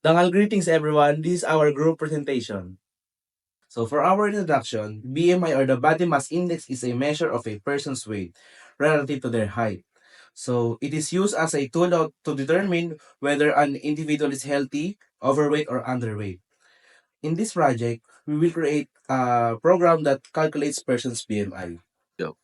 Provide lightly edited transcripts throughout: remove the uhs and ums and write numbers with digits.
Dangal greetings everyone, this is our group presentation. So for our introduction, BMI or the body mass index is a measure of a person's weight relative to their height. So it is used as a tool to determine whether an individual is healthy, overweight, or underweight. In this project, we will create a program that calculates person's BMI. Go.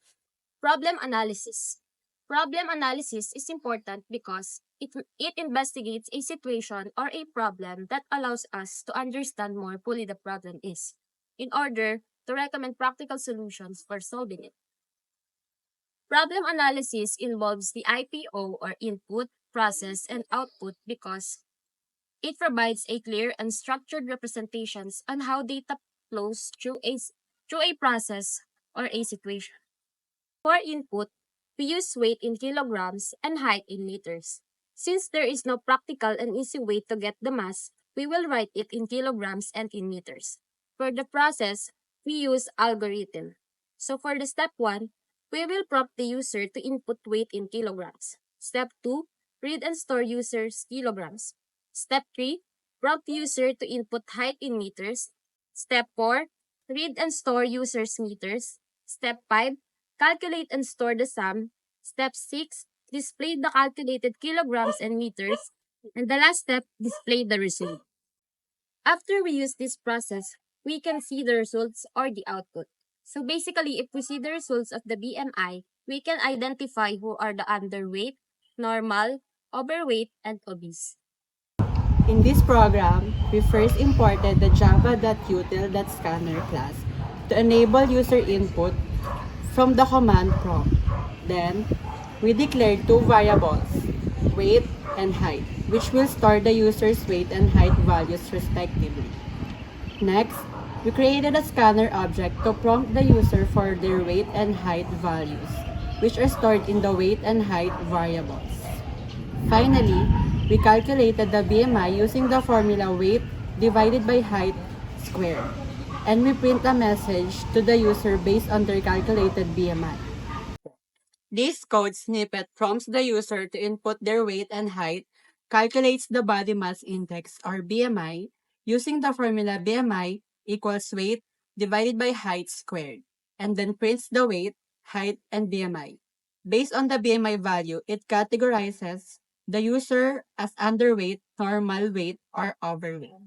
Problem analysis. Problem analysis is important because it investigates a situation or a problem that allows us to understand more fully the problem is, in order to recommend practical solutions for solving it. Problem analysis involves the IPO or input, process, and output because it provides a clear and structured representations on how data flows through a process or a situation. For input, we use weight in kilograms and height in meters. Since there is no practical and easy way to get the mass, we will write it in kilograms and in meters. For the process, we use algorithm. So for the step 1, we will prompt the user to input weight in kilograms. Step 2, read and store user's kilograms. Step 3, prompt user to input height in meters. Step 4, read and store user's meters. Step 5, calculate and store the sum. Step 6, display the calculated kilograms and meters. And the last step, display the result. After we use this process, we can see the results or the output. So basically, if we see the results of the BMI, we can identify who are the underweight, normal, overweight, and obese. In this program, we first imported the java.util.scanner class to enable user input from the command prompt. Then, we declared two variables, weight and height, which will store the user's weight and height values respectively. Next, we created a scanner object to prompt the user for their weight and height values, which are stored in the weight and height variables. Finally, we calculated the BMI using the formula weight divided by height squared, and we print a message to the user based on their calculated BMI. This code snippet prompts the user to input their weight and height, calculates the body mass index or BMI using the formula BMI equals weight divided by height squared, and then prints the weight, height, and BMI. Based on the BMI value, it categorizes the user as underweight, normal weight, or overweight.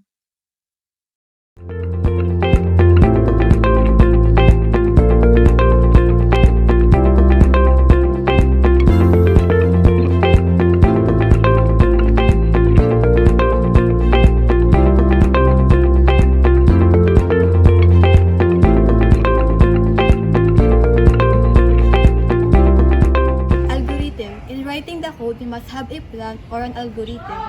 writing the code, we must have a plan or an algorithm.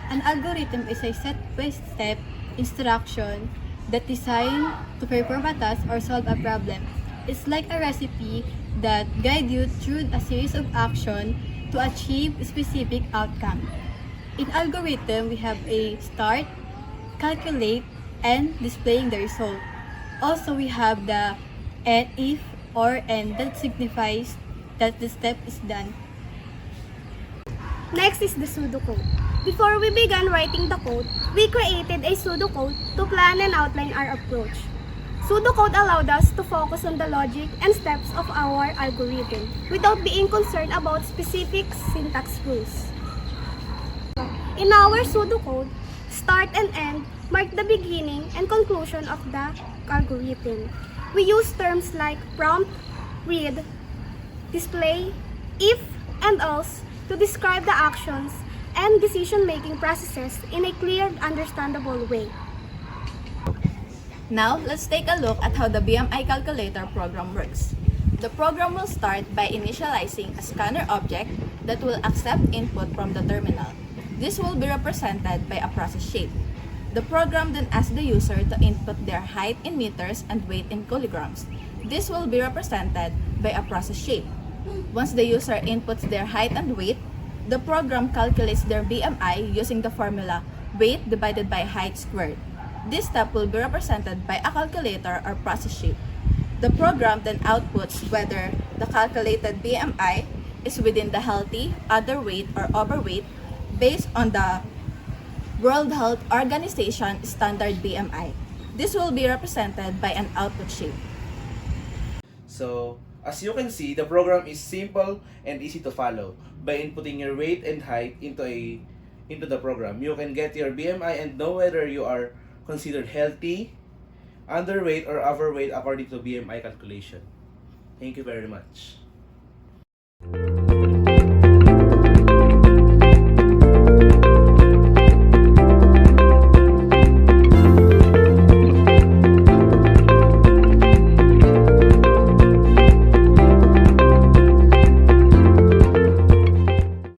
An algorithm is a step-by-step instruction that designed to perform a task or solve a problem. It's like a recipe that guides you through a series of actions to achieve a specific outcome. In algorithm, we have a start, calculate, and displaying the result. Also, we have the and, if, or, and that signifies that the step is done. Next is the pseudocode. Before we began writing the code, we created a pseudocode to plan and outline our approach. Pseudocode allowed us to focus on the logic and steps of our algorithm without being concerned about specific syntax rules. In our pseudocode, start and end mark the beginning and conclusion of the algorithm. We use terms like prompt, read, display, if, and else to describe the actions and decision-making processes in a clear and understandable way. Now, let's take a look at how the BMI calculator program works. The program will start by initializing a scanner object that will accept input from the terminal. This will be represented by a process shape. The program then asks the user to input their height in meters and weight in kilograms. This will be represented by a process shape. Once the user inputs their height and weight, the program calculates their BMI using the formula weight divided by height squared. This step will be represented by a calculator or process shape. The program then outputs whether the calculated BMI is within the healthy, underweight, or overweight based on the World Health Organization standard BMI. This will be represented by an output sheet. So, as you can see, the program is simple and easy to follow. By inputting your weight and height into the program, you can get your BMI and know whether you are considered healthy, underweight, or overweight according to BMI calculation. Thank you very much.